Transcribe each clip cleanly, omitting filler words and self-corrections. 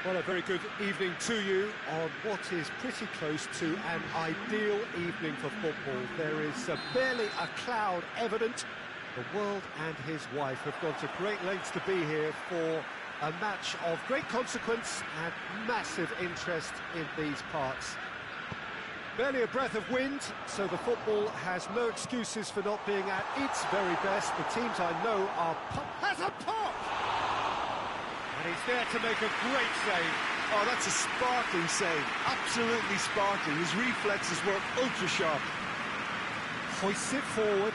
Well, a very good evening to you on what is pretty close to an ideal evening for football. There is barely a cloud evident. The world and his wife have gone to great lengths to be here for a match of great consequence and massive interest in these parts. Barely a breath of wind, so the football has no excuses for not being at its very best. The teams I know are has a pop! And he's there to make a great save. Oh, that's a sparkling save. Absolutely sparkling. His reflexes were ultra-sharp. Hoists it forward.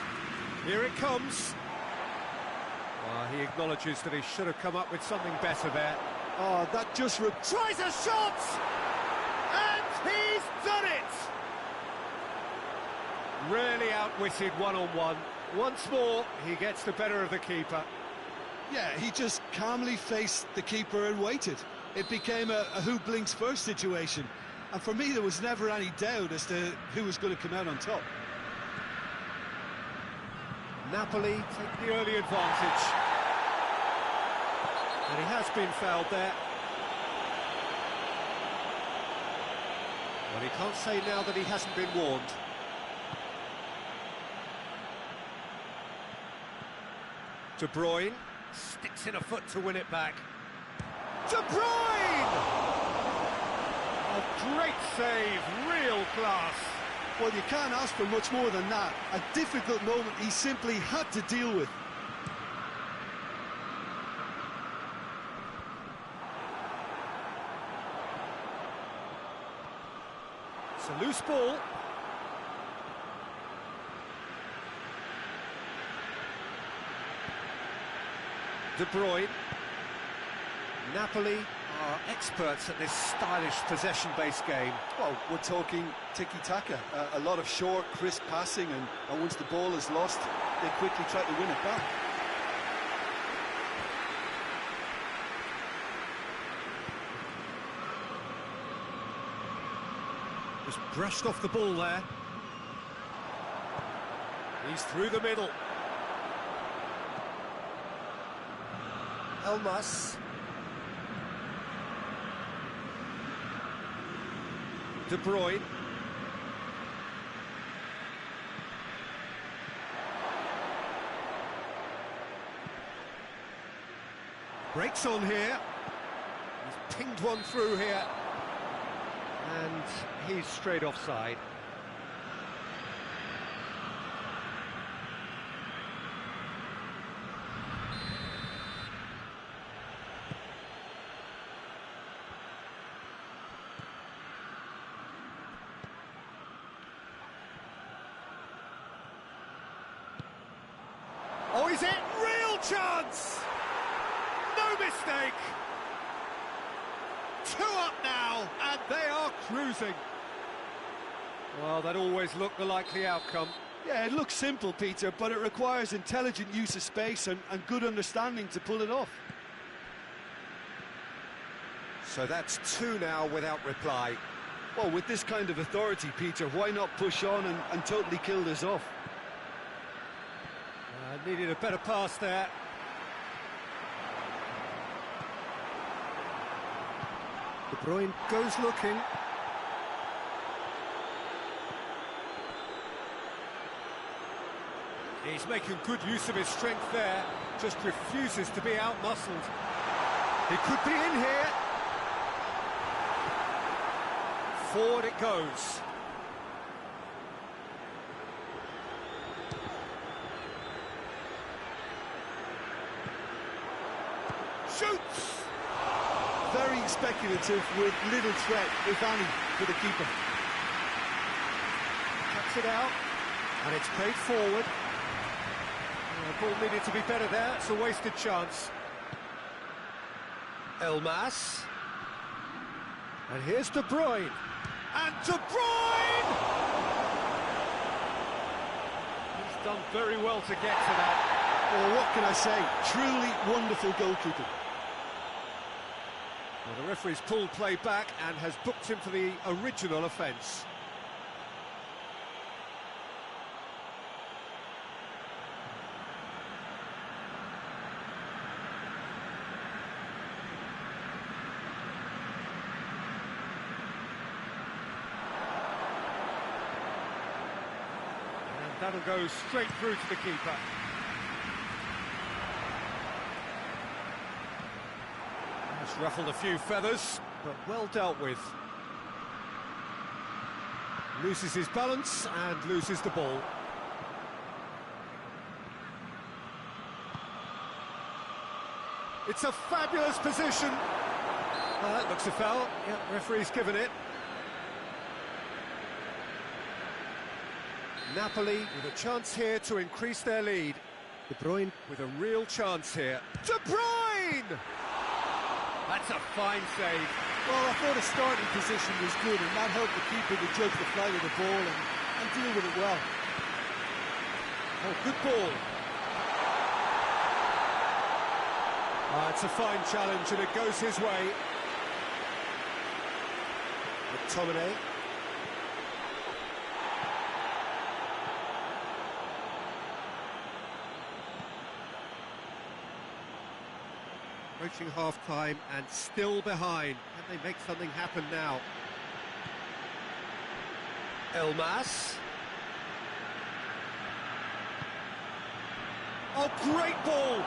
Here it comes. He acknowledges that he should have come up with something better there. Oh, that just... Tries a shot! And he's done it! Really outwitted one-on-one. Once more, he gets the better of the keeper. Yeah, he just calmly faced the keeper and waited. It became a who blinks first situation. And for me, there was never any doubt as to who was going to come out on top. Napoli take the early advantage. And he has been fouled there. Well, he can't say now that he hasn't been warned. De Bruyne sticks in a foot to win it back. De Bruyne! A great save, real class. Well, you can't ask for much more than that. A difficult moment he simply had to deal with. It's a loose ball. De Bruyne. Napoli are experts at this stylish possession-based game. Well, we're talking tiki-taka, a lot of short, crisp passing, and once the ball is lost, they quickly try to win it back. Just brushed off the ball there. He's through the middle. Elmas. De Bruyne. Breaks on here. He's pinged one through here. And he's straight offside. Oh, is it? Real chance! No mistake! 2 up now, and they are cruising. Well, that always looked the likely outcome. Yeah, it looks simple, Peter, but it requires intelligent use of space and good understanding to pull it off. So that's 2 now without reply. Well, with this kind of authority, Peter, why not push on and totally kill this off? Needed a better pass there. De Bruyne goes looking. He's making good use of his strength there. Just refuses to be out-muscled. He could be in here. Forward it goes. Shoots! Very speculative with little threat, if any, for the keeper. Cuts it out, and it's played forward. The ball needed to be better there, it's a wasted chance. Elmas. And here's De Bruyne. And De Bruyne! He's done very well to get to that. Well, what can I say? Truly wonderful goalkeeping. Well, the referee's pulled play back and has booked him for the original offence. That'll go straight through to the keeper. That's ruffled a few feathers, but well dealt with. Loses his balance and loses the ball. It's a fabulous position. That looks a foul. Yeah, referee's given it. Napoli with a chance here to increase their lead. De Bruyne with a real chance here. De Bruyne! That's a fine save. Well, I thought the starting position was good, and that helped the keeper to judge the flight of the ball and deal with it well. Oh, good ball. It's a fine challenge, and it goes his way. McTominay. Approaching half-time and still behind. Can they make something happen now? Elmas. Oh, great ball!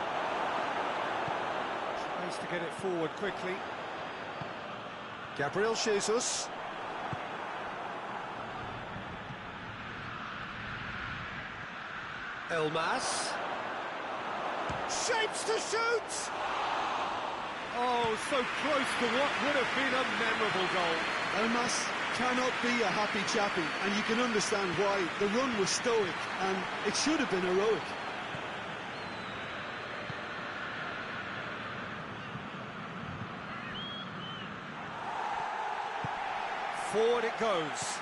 Tries to get it forward quickly. Gabriel Jesus. Elmas. Shapes to shoot! Oh, so close to what would have been a memorable goal. Elmas cannot be a happy chappy, and you can understand why. The run was stoic, and it should have been heroic. Forward it goes.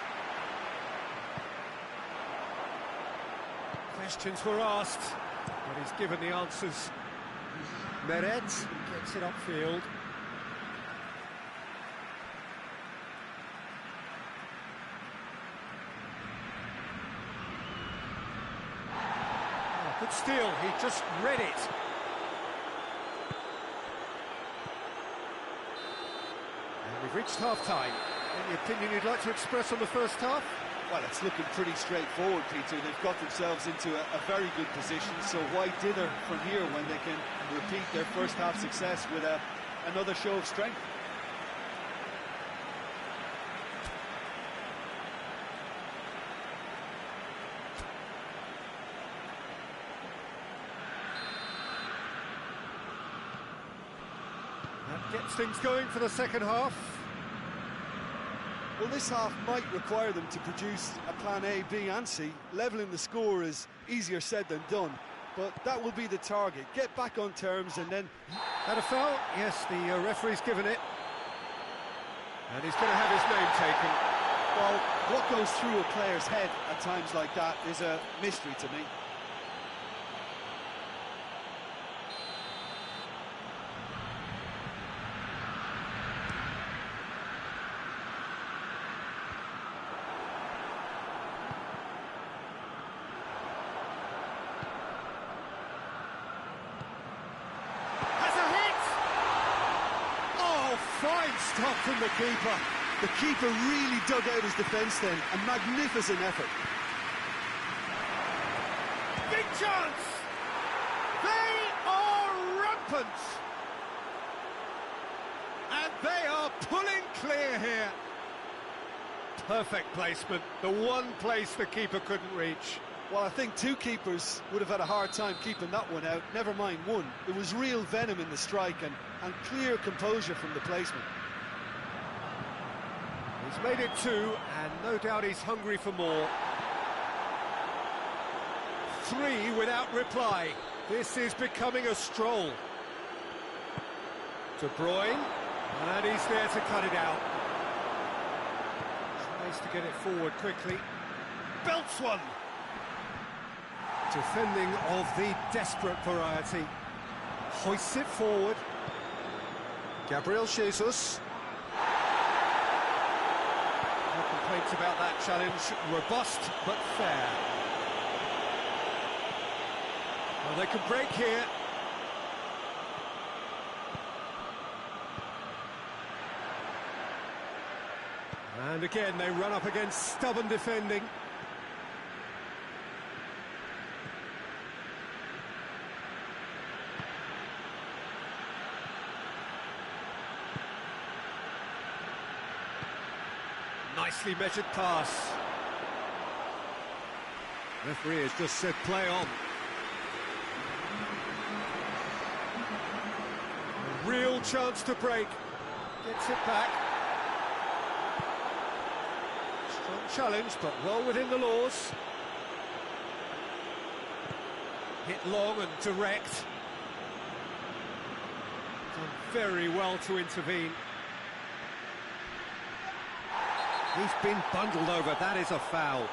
Questions were asked, but he's given the answers. Meret gets it upfield. Oh, good steal, he just read it. And we've reached half-time. Any opinion you'd like to express on the first half? Well, it's looking pretty straightforward, Peter. They've got themselves into a very good position, so why dither from here when they can repeat their first half success with another show of strength? That gets things going for the second half. Well, this half might require them to produce a plan A, B and C. Levelling the score is easier said than done, but that will be the target. Get back on terms and then... That a foul? Yes, the referee's given it. And he's going to have his name taken. Well, what goes through a player's head at times like that is a mystery to me. Fine stop from the keeper. The keeper really dug out his defence then. A magnificent effort. Big chance! They are rampant! And they are pulling clear here. Perfect placement. The one place the keeper couldn't reach. Well, I think two keepers would have had a hard time keeping that one out, never mind one. There was real venom in the strike and clear composure from the placement. He's made it two, and no doubt he's hungry for more. Three without reply. This is becoming a stroll. De Bruyne, and he's there to cut it out. Tries to get it forward quickly. Belts one! Defending of the desperate variety. Hoists it forward. Gabriel Jesus. No complaints about that challenge. Robust, but fair. Well, they can break here. And again, they run up against stubborn defending. Nicely measured pass. Referee has just said play on. A real chance to break. Gets it back. Strong challenge, but well within the laws. Hit long and direct. Done very well to intervene. He's been bundled over. That is a foul.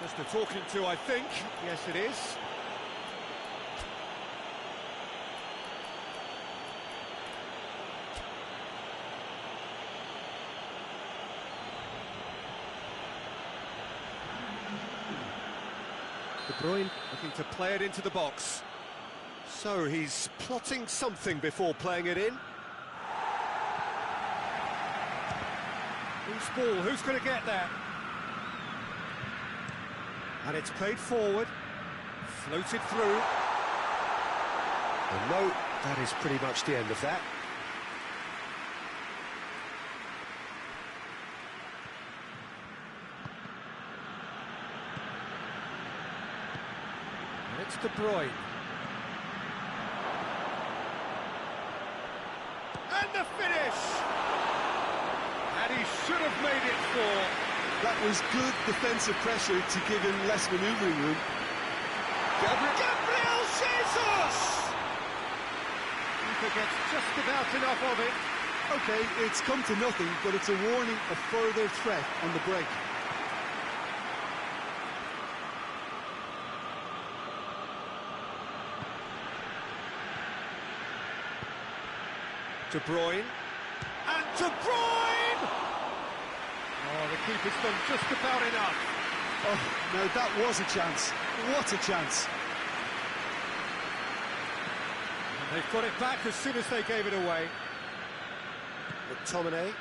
Just a talking to, I think. Yes, it is. De Bruyne looking to play it into the box. So he's plotting something before playing it in. Loose ball, who's going to get that? And it's played forward, floated through. And no, that is pretty much the end of that. And it's De Bruyne. And the finish! And he should have made it 4. That was good defensive pressure to give him less manoeuvring room. Gabriel Jesus! Keeper gets just about enough of it. OK, it's come to nothing, but it's a warning of further threat on the break. De Bruyne. And De Bruyne! Oh, the keeper's done just about enough. Oh, now that was a chance. What a chance. And they've got it back as soon as they gave it away. McTominay.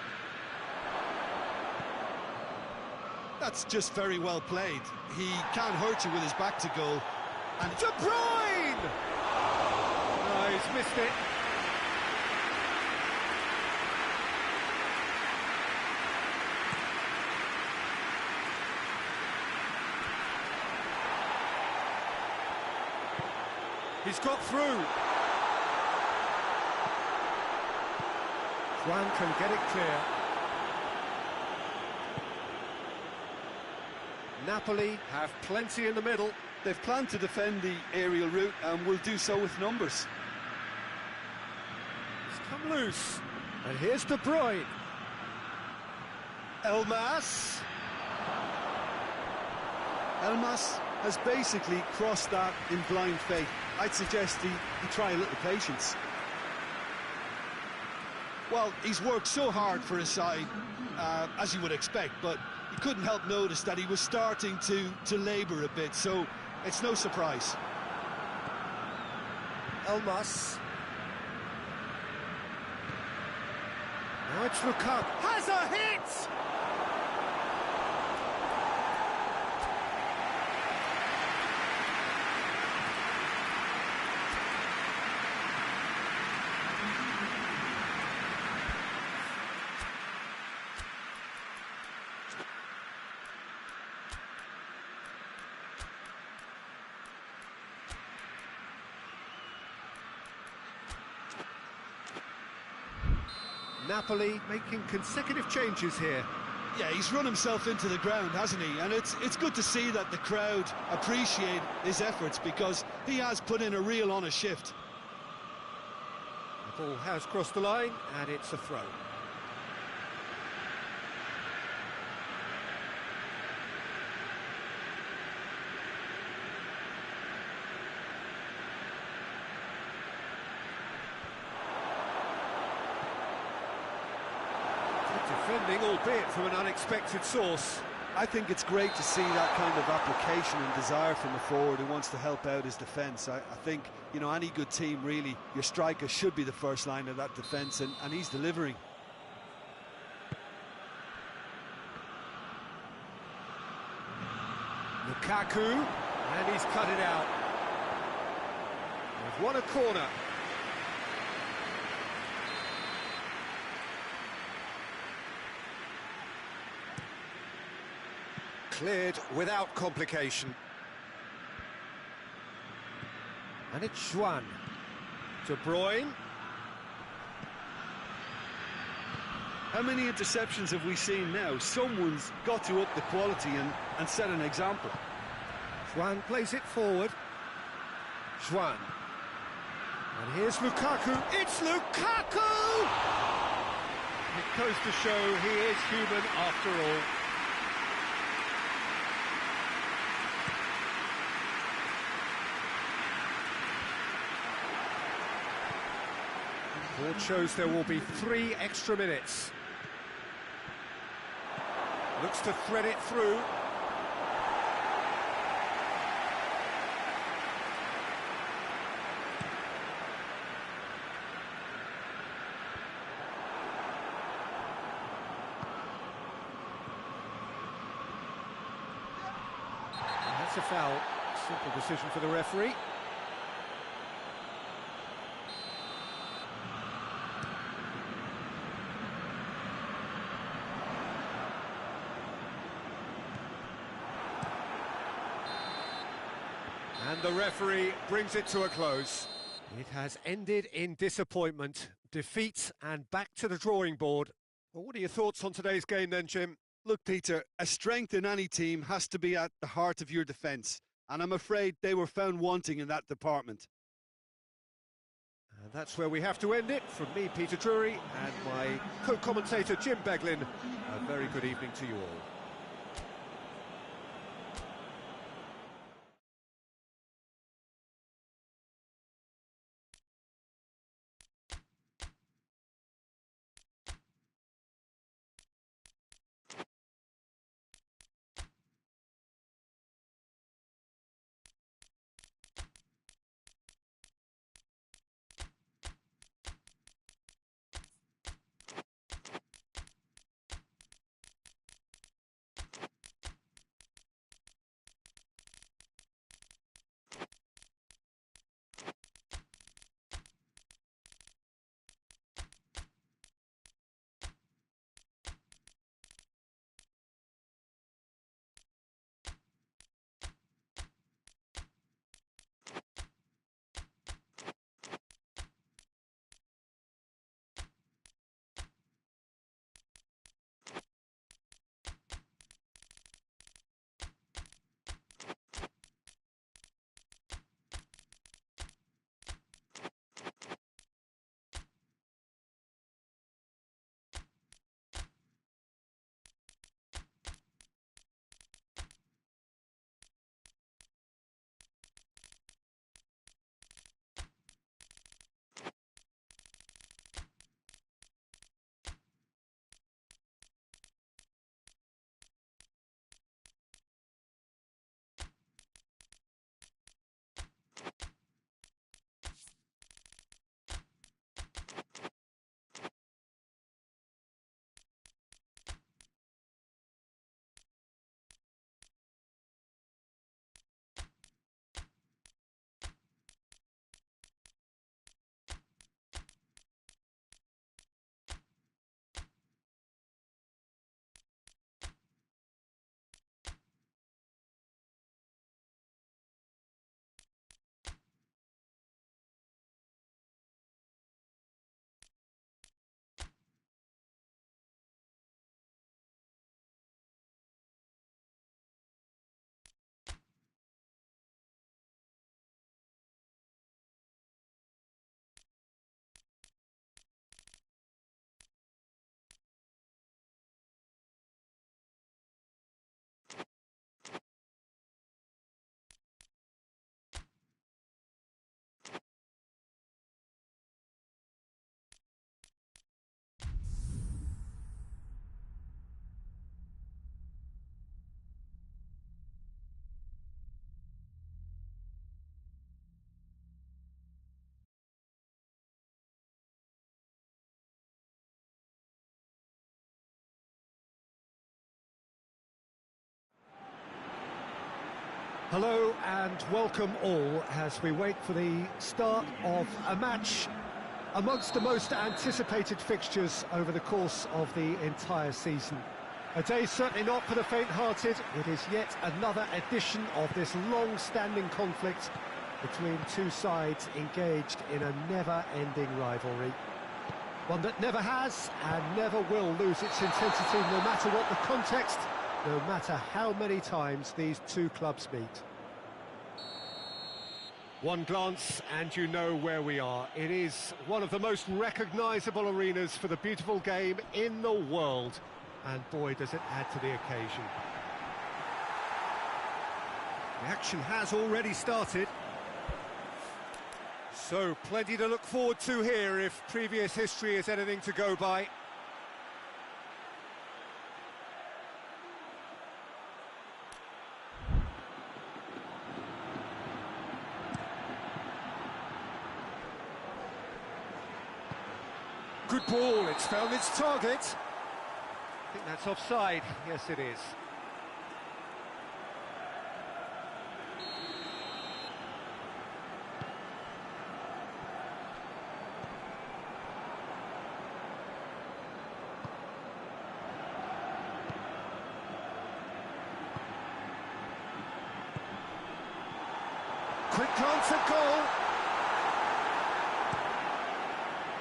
That's just very well played. He can't hurt you with his back to goal. And De Bruyne! No, he's missed it. He's got through. Juan can get it clear. Napoli have plenty in the middle. they've planned to defend the aerial route and will do so with numbers. It's come loose. And here's De Bruyne. Elmas. Elmas has basically crossed that in blind faith. I'd suggest he try a little patience. Well, he's worked so hard for his side, as you would expect, but you couldn't help notice that he was starting to labour a bit, so it's no surprise. Elmas. Now it's Lukaku. Has a hit! Napoli making consecutive changes here. Yeah, he's run himself into the ground, hasn't he? And it's good to see that the crowd appreciate his efforts, because he has put in a real honest shift. The ball has crossed the line, and it's a throw. Defending, albeit from an unexpected source. I think it's great to see that kind of application and desire from a forward who wants to help out his defence. I think, you know, any good team, really, your striker should be the first line of that defence, and he's delivering. Lukaku, and he's cut it out. They've won a corner. Cleared without complication. And it's Juan. De Bruyne. How many interceptions have we seen now? Someone's got to up the quality and set an example. Juan plays it forward. Juan. And here's Lukaku. It's Lukaku! It goes to show he is human after all. Board shows there will be 3 extra minutes. Looks to thread it through. And that's a foul. Simple decision for the referee. And the referee brings it to a close. It has ended in disappointment, defeat, and back to the drawing board. Well, what are your thoughts on today's game then, Jim? Look, Peter, a strength in any team has to be at the heart of your defence, and I'm afraid they were found wanting in that department. And that's where we have to end it. From me, Peter Drury, and my co-commentator, Jim Beglin, a very good evening to you all. Hello and welcome all as we wait for the start of a match amongst the most anticipated fixtures over the course of the entire season. A day certainly not for the faint-hearted. It is yet another edition of this long-standing conflict between two sides engaged in a never-ending rivalry. One that never has and never will lose its intensity, no matter what the context, no matter how many times these two clubs meet. One glance and you know where we are. It is one of the most recognisable arenas for the beautiful game in the world. And boy, does it add to the occasion. The action has already started. So, plenty to look forward to here if previous history is anything to go by. Good ball, it's found its target. I think that's offside. Yes, it is. Quick glance at goal.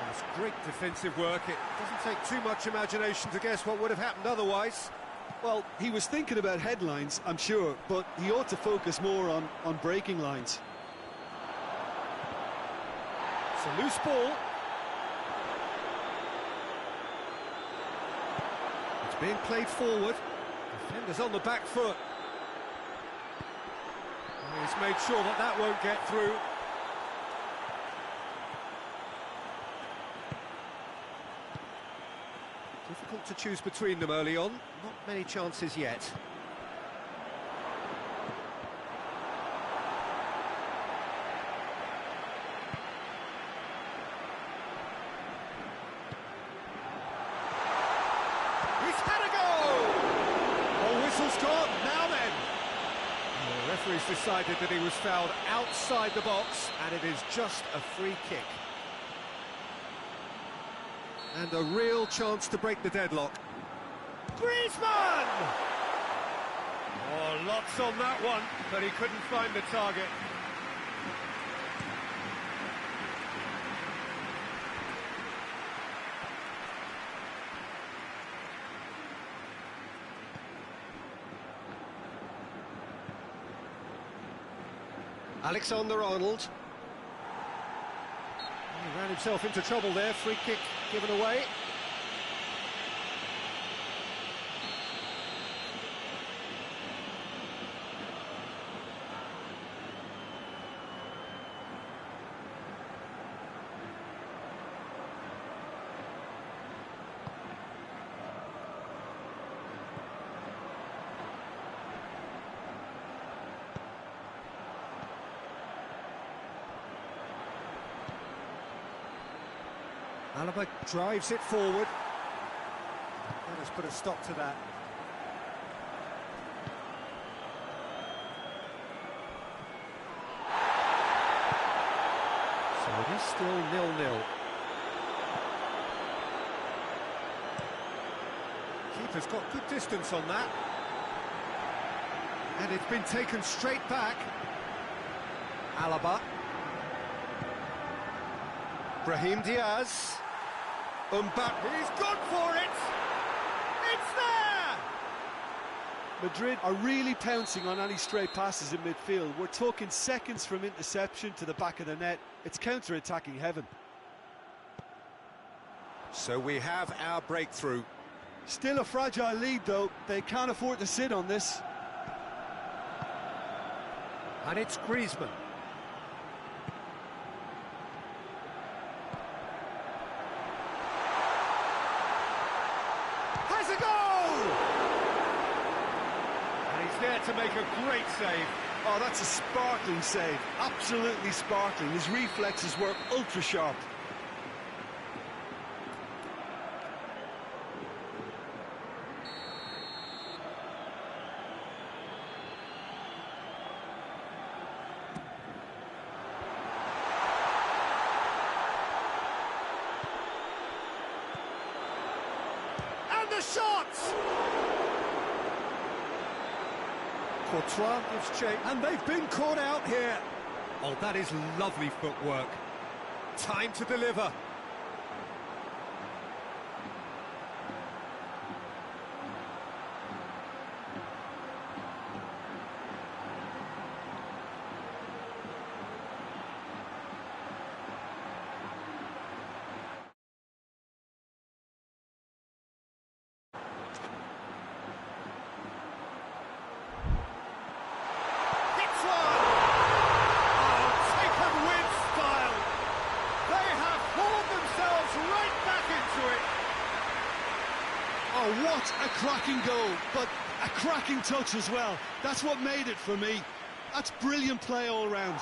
That's great defensive work. It doesn't take too much imagination to guess what would have happened otherwise. Well, he was thinking about headlines, I'm sure, but he ought to focus more on breaking lines. It's a loose ball. It's being played forward. Defender's on the back foot. He's made sure that that won't get through. Difficult to choose between them early on. Not many chances yet. He's had a go! Oh, whistle's gone. Now then. The referee's decided that he was fouled outside the box, and it is just a free kick. And a real chance to break the deadlock. Griezmann! Oh, lots on that one, but he couldn't find the target. Alexander-Arnold. He ran himself into trouble there, free kick given away. Alaba drives it forward. Let us put a stop to that. So it is still 0-0. Keeper's got good distance on that. And it's been taken straight back. Alaba. Brahim Diaz. Mbappe, he's gone for it! It's there! Madrid are really pouncing on any stray passes in midfield. We're talking seconds from interception to the back of the net. It's counter-attacking heaven. So we have our breakthrough. Still a fragile lead, though. They can't afford to sit on this. And it's Griezmann. Has a goal! And he's there to make a great save. Oh, that's a sparkling save. Absolutely sparkling. His reflexes were ultra-sharp. And the shot! Courtois gives chase, and they've been caught out here. Oh, that is lovely footwork. Time to deliver. Oh, what a cracking goal, but a cracking touch as well. That's what made it for me. That's brilliant play all round.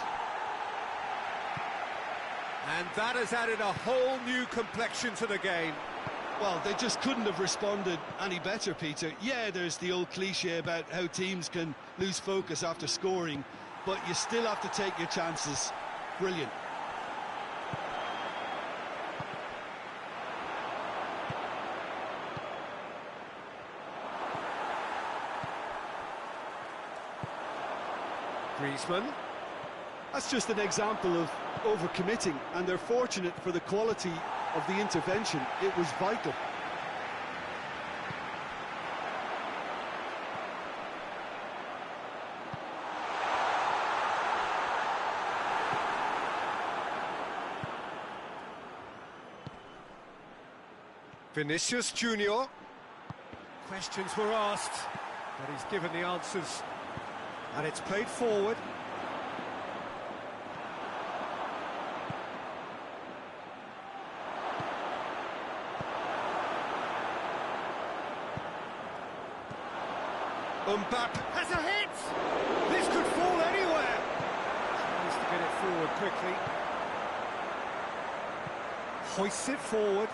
And that has added a whole new complexion to the game. Well, they just couldn't have responded any better, Peter. Yeah, there's the old cliche about how teams can lose focus after scoring, but you still have to take your chances. Brilliant. Griezmann. That's just an example of overcommitting, and they're fortunate for the quality of the intervention. It was vital. Vinicius Junior. Questions were asked, but he's given the answers. And it's played forward. Mbappe has a hit! This could fall anywhere! Tries to get it forward quickly. Hoists it forward.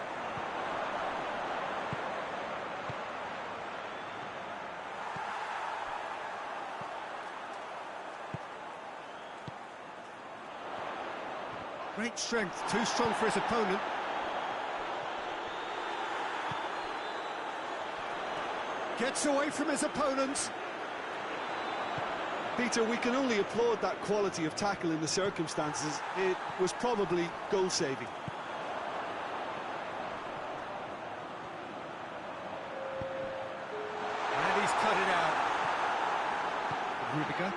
Great strength, too strong for his opponent. Gets away from his opponent. Peter, we can only applaud that quality of tackle in the circumstances. It was probably goal-saving. And he's cut it out. Rudiger.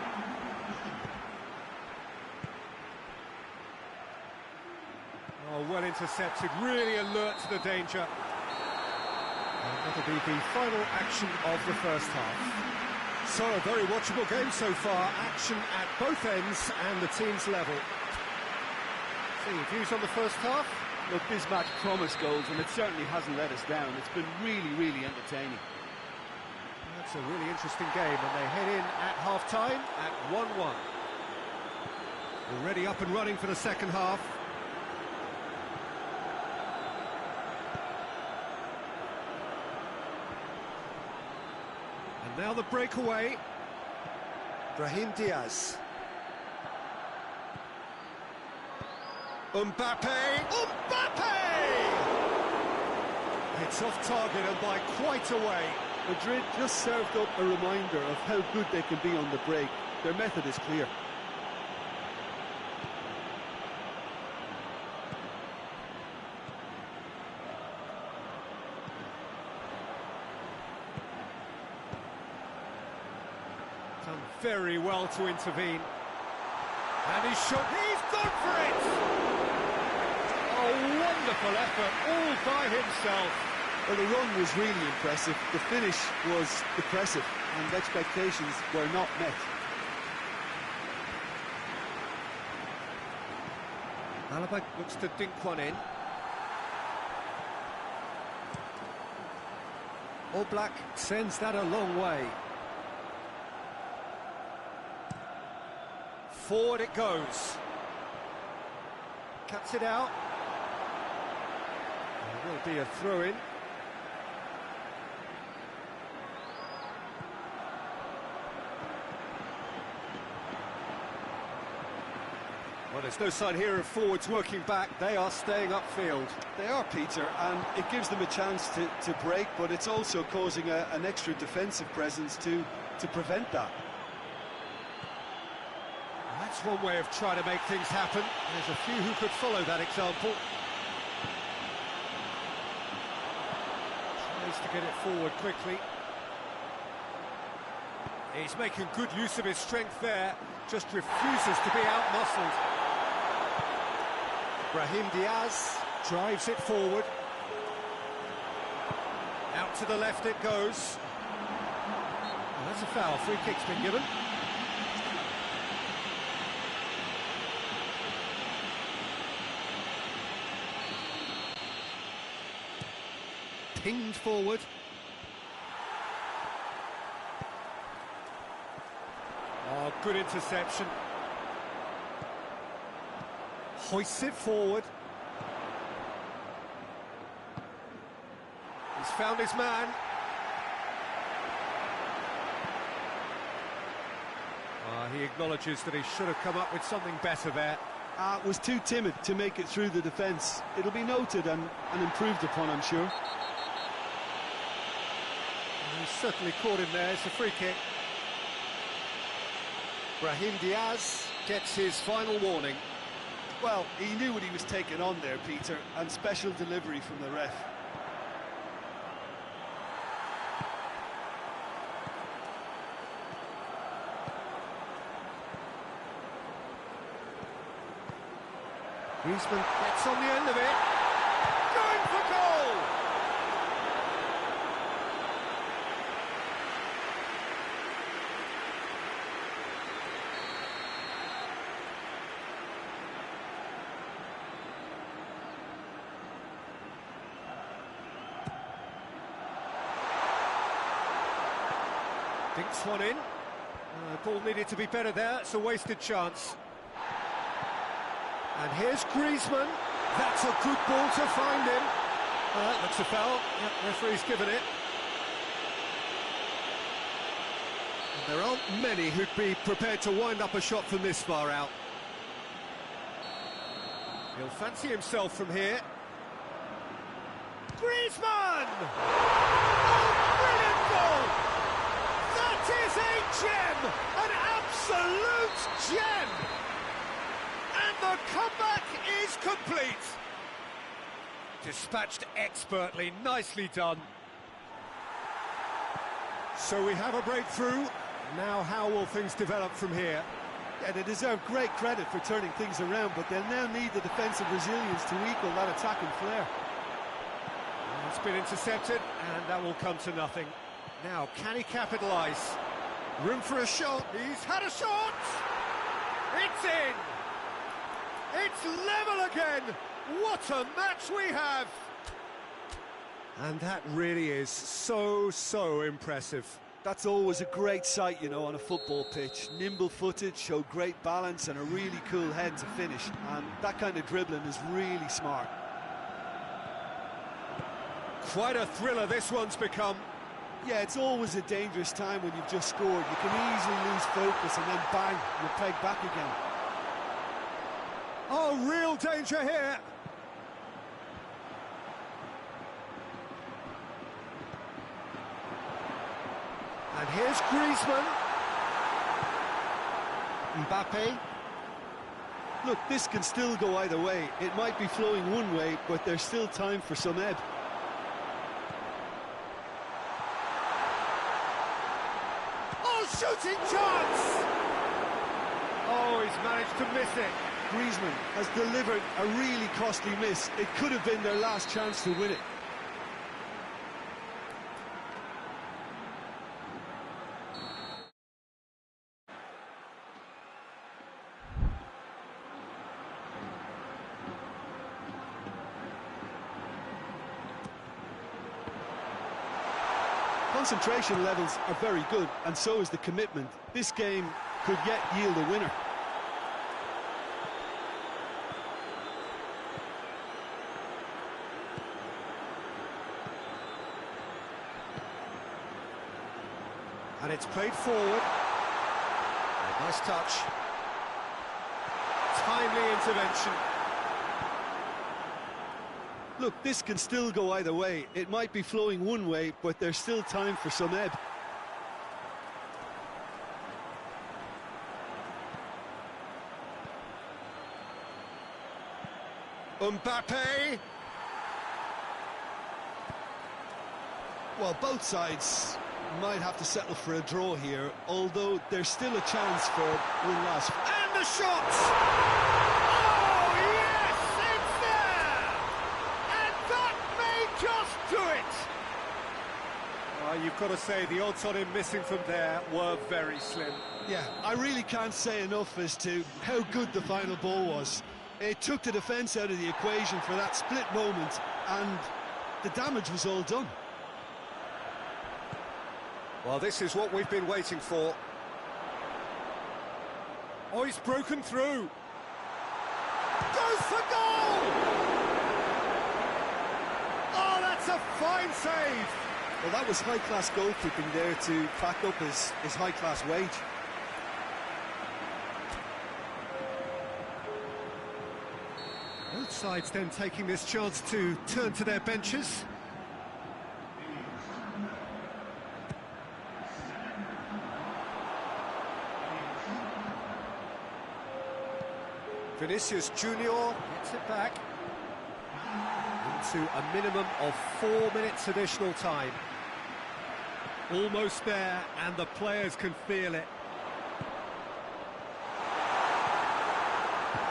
Oh, well intercepted, really alert to the danger. And that'll be the final action of the first half. So, a very watchable game so far. Action at both ends and the team's level. See, views on the first half? Look, this match promised goals, and it certainly hasn't let us down. It's been really, really entertaining. That's a really interesting game, and they head in at half-time at 1-1. Already up and running for the second half. And now the breakaway. Brahim Diaz. Mbappe! Mbappe! It's off target and by quite a way. Madrid just served up a reminder of how good they can be on the break. Their method is clear. Done very well to intervene. And he's shot. He's gone for it! A wonderful effort all by himself. Well, the run was really impressive. The finish was depressive, and expectations were not met. Alaba looks to dink one in. Oblak sends that a long way. Forward it goes. Cuts it out. There will be a throw-in. Well, there's no sign here of forwards working back. They are staying upfield. They are, Peter, and it gives them a chance to break, but it's also causing an extra defensive presence to prevent that. That's one way of trying to make things happen. There's a few who could follow that example. Tries to get it forward quickly. He's making good use of his strength there, just refuses to be out-muscled. Brahim Diaz drives it forward. Out to the left it goes. Well, that's a foul. Free kick's been given. Pinged forward. Oh, good interception. Hoists it forward. He's found his man. He acknowledges that he should have come up with something better there. Was too timid to make it through the defence. It'll be noted and improved upon, I'm sure. He's certainly caught him there. It's a free kick. Brahim Diaz gets his final warning. Well, he knew what he was taking on there, Peter, and special delivery from the ref. Griezmann gets on the end of it. Going for goal! Dinks one in. Ball needed to be better there. It's a wasted chance. And here's Griezmann. That's a good ball to find him. That looks a foul. Yep, referee's given it. And there aren't many who'd be prepared to wind up a shot from this far out. He'll fancy himself from here. Griezmann! Oh, brilliant goal! That is a gem! An absolute gem! And the comeback is complete. Dispatched expertly, nicely done. So we have a breakthrough. Now how will things develop from here? Yeah, they deserve great credit for turning things around, but they'll now need the defensive resilience to equal that attacking flair. It's been intercepted, and that will come to nothing. Now, can he capitalise? Room for a shot. He's had a shot! It's in! It's level again! What a match we have! And that really is so impressive. That's always a great sight, you know, on a football pitch. Nimble-footed, showed great balance and a really cool head to finish. And that kind of dribbling is really smart. Quite a thriller this one's become. Yeah, it's always a dangerous time when you've just scored. You can easily lose focus and then bang, you're pegged back again. Oh, real danger here. And here's Griezmann. Mbappe. Look, this can still go either way. It might be flowing one way, but there's still time for some ebb. Oh, shooting chance! Oh, he's managed to miss it. Griezmann has delivered a really costly miss. It could have been their last chance to win it. Concentration levels are very good, and so is the commitment. This game could yet yield a winner. And it's played forward. A nice touch. Timely intervention. Look, this can still go either way. It might be flowing one way, but there's still time for some ebb. Mbappe. Well, both sides might have to settle for a draw here, although there's still a chance for one last. And the shot! Oh, yes, it's there! And that may just do it! You've got to say, the odds on him missing from there were very slim. Yeah, I really can't say enough as to how good the final ball was. It took the defence out of the equation for that split moment, and the damage was all done. Well, this is what we've been waiting for. Oh, he's broken through. Goes for goal! Oh, that's a fine save. Well, that was high-class goalkeeping there to back up his high-class wage. Both sides then taking this chance to turn to their benches. Vinicius Junior gets it back into a minimum of 4 minutes additional time. Almost there, and the players can feel it.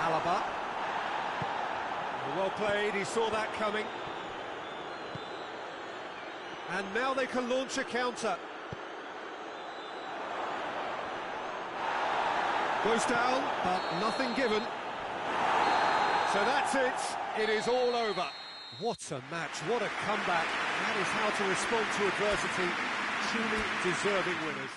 Alaba. Well played, he saw that coming. And now they can launch a counter. Goes down, but nothing given. So that's it, it is all over. What a match, what a comeback. That is how to respond to adversity. Truly deserving winners.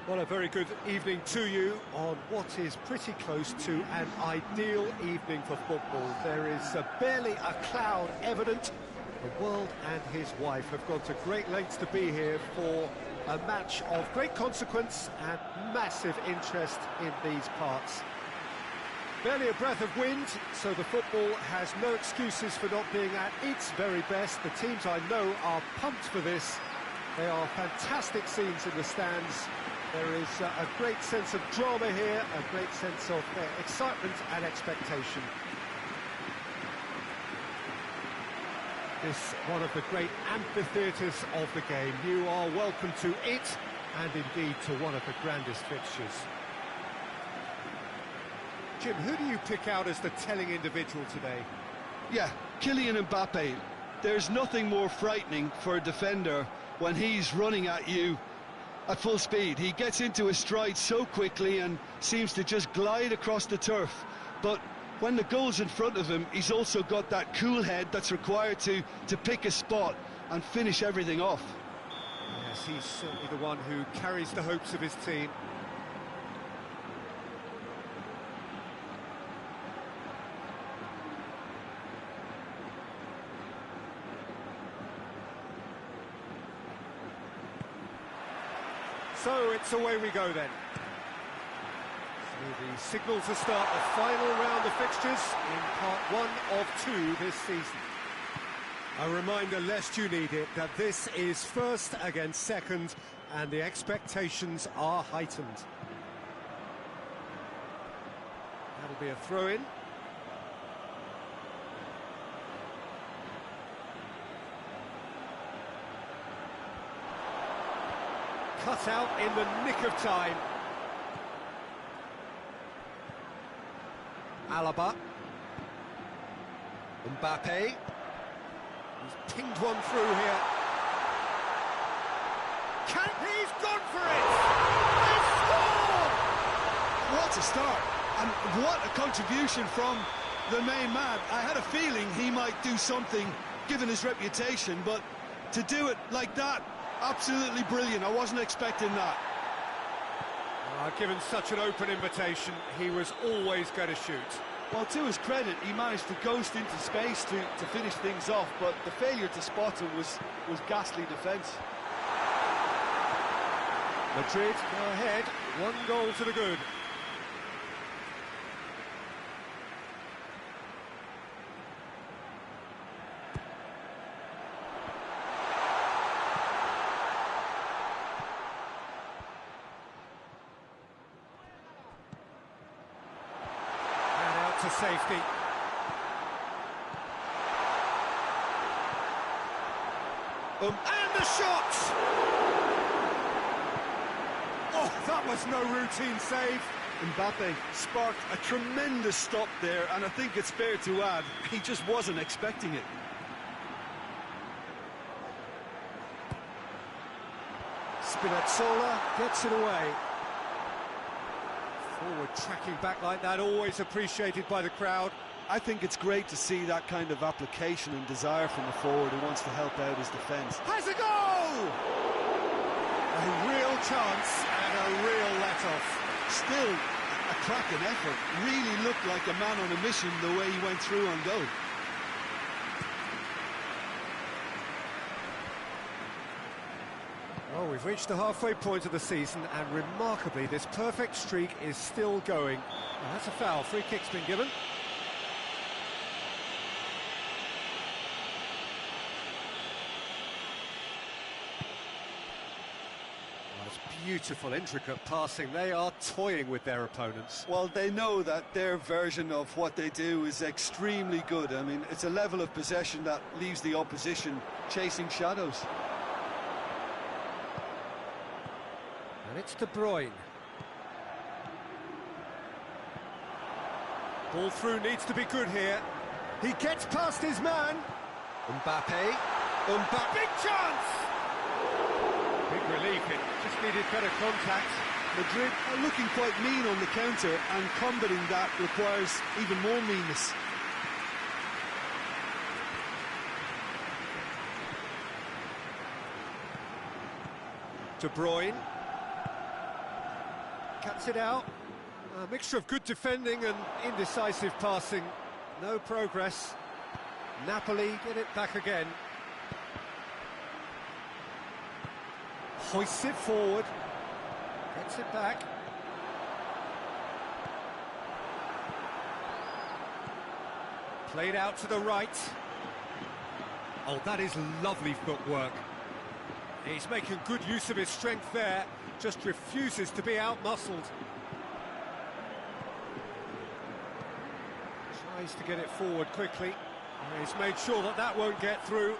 Well, a very good evening to you on what is pretty close to an ideal evening for football. There is barely a cloud evident. The world and his wife have gone to great lengths to be here for a match of great consequence and massive interest in these parts. Barely a breath of wind, so the football has no excuses for not being at its very best. The teams I know are pumped for this. There are fantastic scenes in the stands. There is a great sense of drama here, a great sense of excitement and expectation. This one of the great amphitheatres of the game. You are welcome to it, and indeed to one of the grandest fixtures. Jim, who do you pick out as the telling individual today? Yeah, Kylian Mbappe. There's nothing more frightening for a defender when he's running at you at full speed. He gets into his stride so quickly and seems to just glide across the turf. But when the goal's in front of him, he's also got that cool head that's required to pick a spot and finish everything off. Yes, he's certainly the one who carries the hopes of his team. So it's away we go then. So the signal to start the final round of fixtures in part one of two this season. A reminder, lest you need it, that this is first against second and the expectations are heightened. That'll be a throw-in. Cut out in the nick of time. Alaba. Mbappe. He's pinged one through here. He's gone for it! They've scored! What a start, and what a contribution from the main man. I had a feeling he might do something, given his reputation, but to do it like that, absolutely brilliant. I wasn't expecting that. Given such an open invitation, he was always going to shoot. Well, to his credit, he managed to ghost into space to finish things off, but the failure to spot him was ghastly defence. Madrid go ahead, 1 goal to the good. To safety. And the shot! Oh, that was no routine save. Mbappe sparked a tremendous stop there, and I think it's fair to add, he just wasn't expecting it. Spinazzola gets it away. Forward tracking back like that, always appreciated by the crowd. I think it's great to see that kind of application and desire from a forward who wants to help out his defence. Has a goal! A real chance and a real let-off. Still a cracking effort. Really looked like a man on a mission the way he went through on goal. Oh, we've reached the halfway point of the season, and remarkably, this perfect streak is still going. Well, that's a foul. Free kick's been given. Oh, it's beautiful, intricate passing. They are toying with their opponents. Well, they know that their version of what they do is extremely good. I mean, it's a level of possession that leaves the opposition chasing shadows. And it's De Bruyne. Ball through needs to be good here. He gets past his man. Mbappe. Big chance! Big relief, it just needed better contact. Madrid are looking quite mean on the counter, and combating that requires even more meanness. De Bruyne. cuts it out. A mixture of good defending and indecisive passing. No progress. Napoli get it back again. Hoists it forward. Gets it back. Played out to the right. Oh, that is lovely footwork. He's making good use of his strength there. Just refuses to be out-muscled. Tries to get it forward quickly. He's made sure that that won't get through.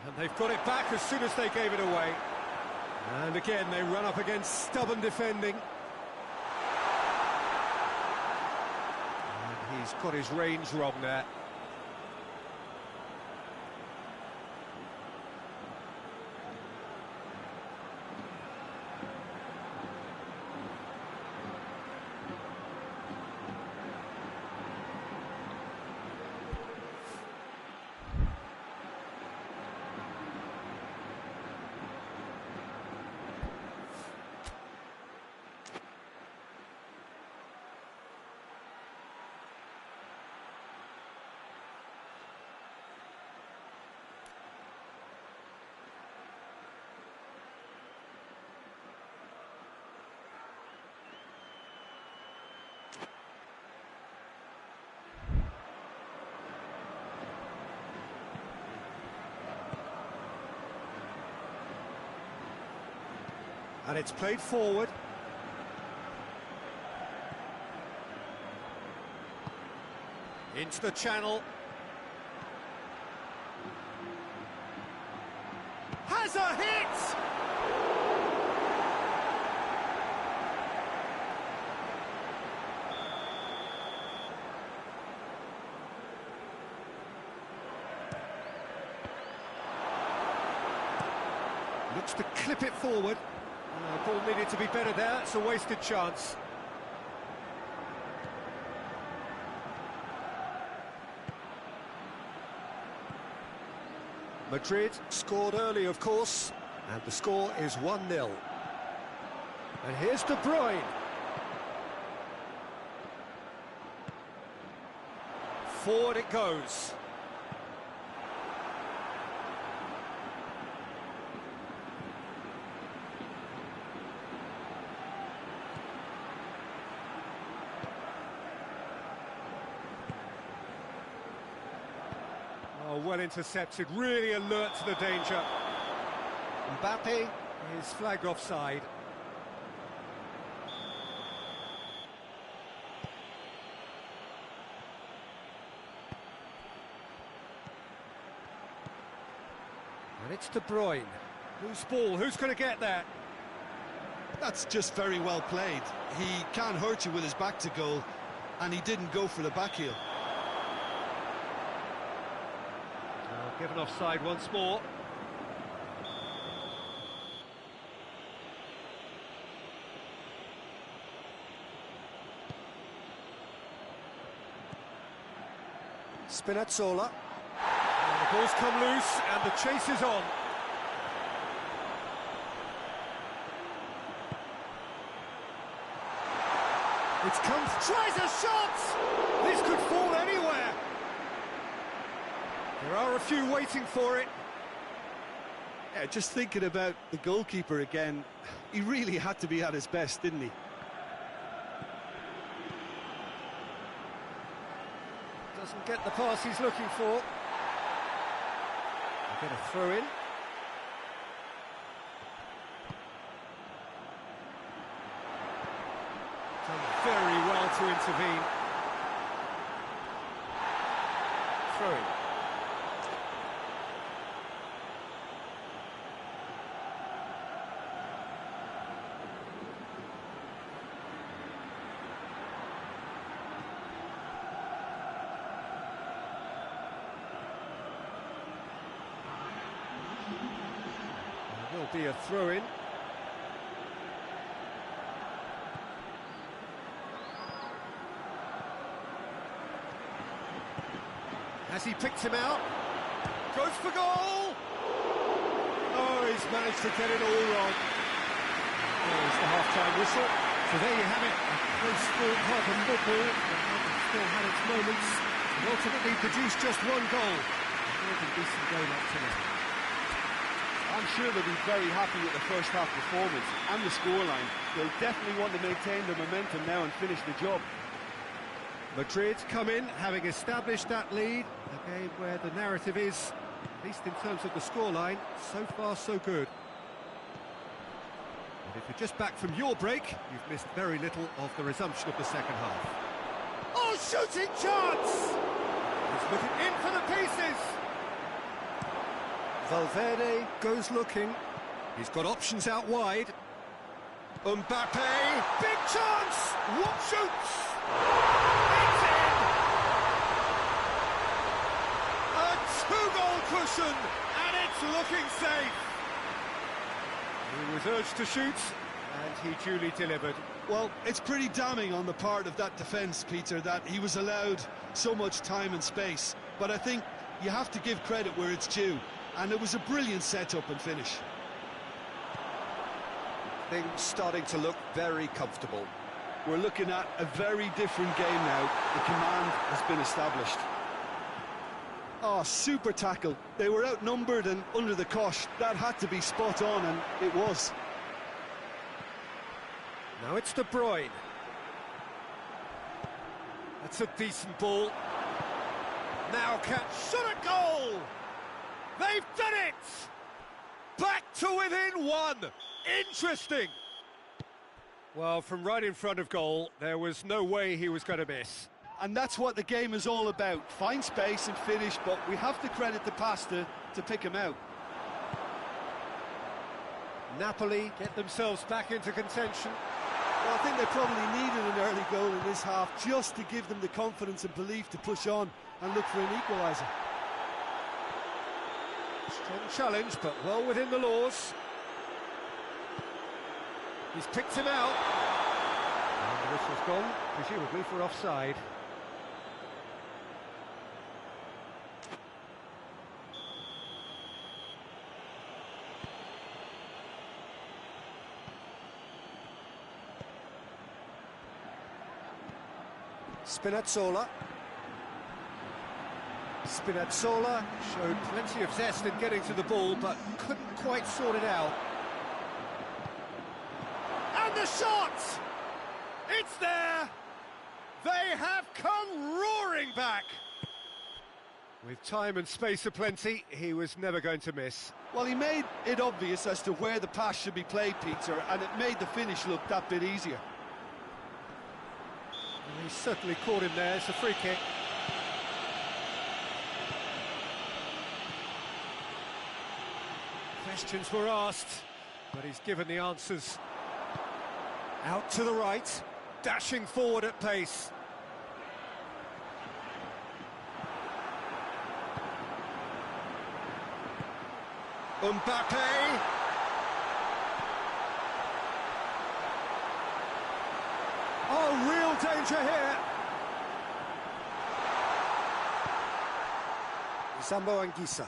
And they've got it back as soon as they gave it away. And again, they run up against stubborn defending. And he's got his range wrong there. And it's played forward. Into the channel. Has a hit! Looks to clip it forward. The ball needed to be better there, it's a wasted chance. Madrid scored early, of course, and the score is 1-0. And here's De Bruyne. Forward it goes. Oh, well intercepted, really alert to the danger. Mbappe is flagged offside. And it's De Bruyne. Whose ball? Who's going to get that? That's just very well played. He can't hurt you with his back to goal, and he didn't go for the back heel. Given offside once more. Spinazzola. And the ball's come loose and the chase is on. It's come, tries a shot! This could fall anywhere. There are a few waiting for it. Yeah, just thinking about the goalkeeper again, he really had to be at his best, didn't he? Doesn't get the pass he's looking for. They get a throw in. Done very well to intervene. Throw in. Will be a throw-in. Has he picked him out? Goes for goal! Oh, he's managed to get it all wrong. There's the half-time whistle. So there you have it, a close-fought half of football, but it still had its moments. And ultimately produced just one goal. A really decent game up to now. I'm sure they'll be very happy with the first half performance and the scoreline. They'll definitely want to maintain the momentum now and finish the job. Madrid come in, having established that lead. A game where the narrative is, at least in terms of the scoreline, so far so good. And if you're just back from your break, you've missed very little of the resumption of the second half. Oh, shooting chance! He's looking in for the pieces! Valverde goes looking. He's got options out wide. Mbappe, big chance! What shoots? It's in! A two-goal cushion, and it's looking safe. He was urged to shoot, and he duly delivered. Well, it's pretty damning on the part of that defence, Peter, that he was allowed so much time and space. But I think you have to give credit where it's due. And it was a brilliant setup and finish. Things starting to look very comfortable. We're looking at a very different game now. The command has been established. Oh, super tackle. They were outnumbered and under the cosh. That had to be spot on, and it was. Now it's De Bruyne. That's a decent ball. Now shot a goal! They've done it! Back to within one! Interesting! Well, from right in front of goal, there was no way he was going to miss. And that's what the game is all about. Find space and finish, but we have to credit the pass to pick him out. Napoli get themselves back into contention. Well, I think they probably needed an early goal in this half just to give them the confidence and belief to push on and look for an equaliser. Strong challenge, but well within the laws. He's picked him out. And the whistle's gone, presumably for offside. Spinazzola. Spinazzola showed plenty of zest in getting to the ball, but couldn't quite sort it out. And the shot! It's there! They have come roaring back! With time and space aplenty, he was never going to miss. Well, he made it obvious as to where the pass should be played, Peter, and it made the finish look that bit easier. And he certainly caught him there. It's a free kick. Questions were asked, but he's given the answers. Out to the right, dashing forward at pace. Mbappe. Oh, real danger here. Zambo Anguissa.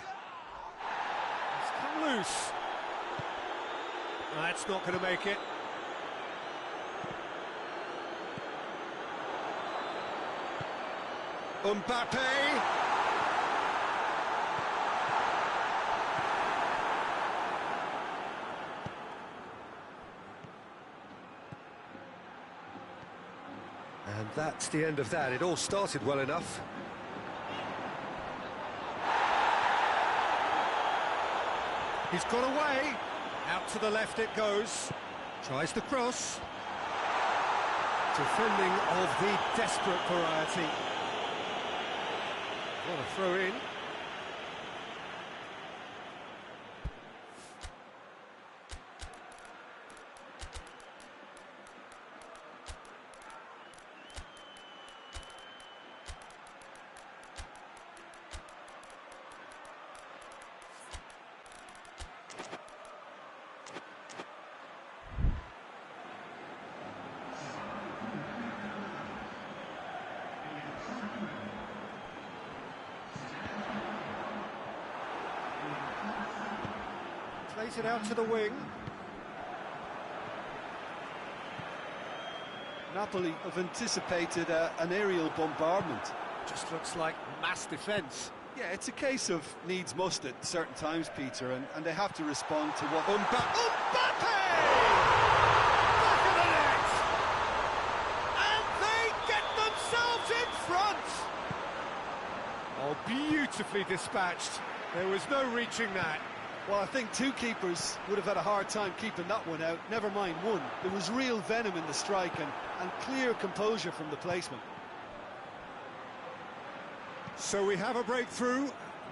He's come loose. That's not going to make it. Mbappe. And that's the end of that. It all started well enough. He's got away. Out to the left it goes. Tries the cross. Defending of the desperate variety. What a throw in. Plays it out to the wing. Napoli have anticipated an aerial bombardment. Just looks like mass defence. Yeah, it's a case of needs must at certain times, Peter, and they have to respond to what... Mbappe! Back of the net! And they get themselves in front! Oh, beautifully dispatched. There was no reaching that. Well, I think two keepers would have had a hard time keeping that one out, never mind one. There was real venom in the strike and clear composure from the placement. So we have a breakthrough.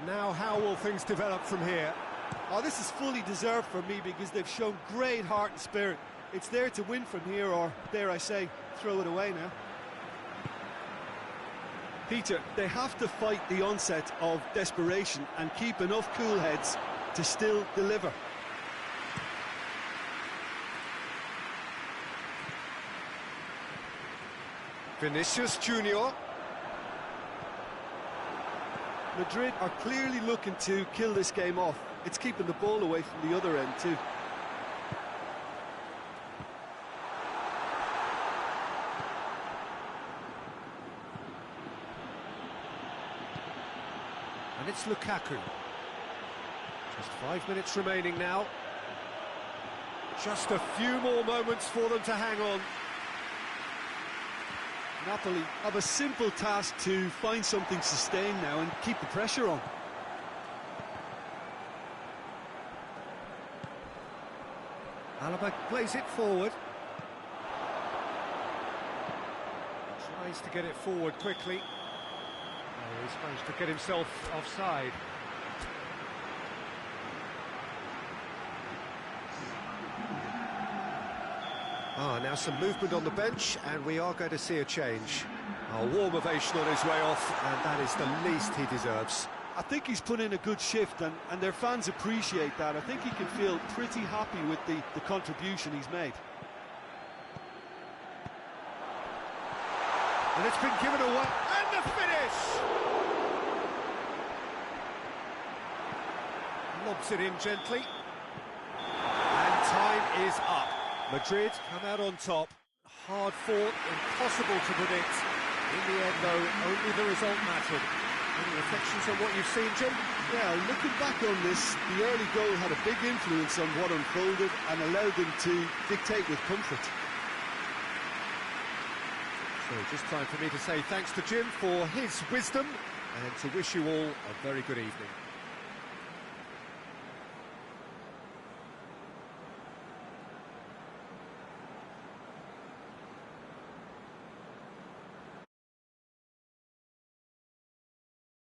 Now how will things develop from here? Oh, this is fully deserved for me because they've shown great heart and spirit. It's there to win from here, or, dare I say, throw it away now. Peter, they have to fight the onset of desperation and keep enough cool heads to still deliver. Vinicius Junior. Madrid are clearly looking to kill this game off. It's keeping the ball away from the other end too. And it's Lukaku. Just 5 minutes remaining now. Just a few more moments for them to hang on. Napoli have a simple task to find something sustained now and keep the pressure on. Alaba plays it forward. Tries to get it forward quickly. Oh, he's managed to get himself offside. Now some movement on the bench, and we are going to see a change. A warm ovation on his way off, and that is the least he deserves. I think he's put in a good shift, and their fans appreciate that. I think he can feel pretty happy with the contribution he's made. And it's been given away, and the finish! Lobs it in gently. And time is up. Madrid come out on top. Hard fought, impossible to predict. In the end, though, only the result mattered. Any reflections on what you've seen, Jim? Yeah, looking back on this, the early goal had a big influence on what unfolded and allowed them to dictate with comfort. So just time for me to say thanks to Jim for his wisdom and to wish you all a very good evening.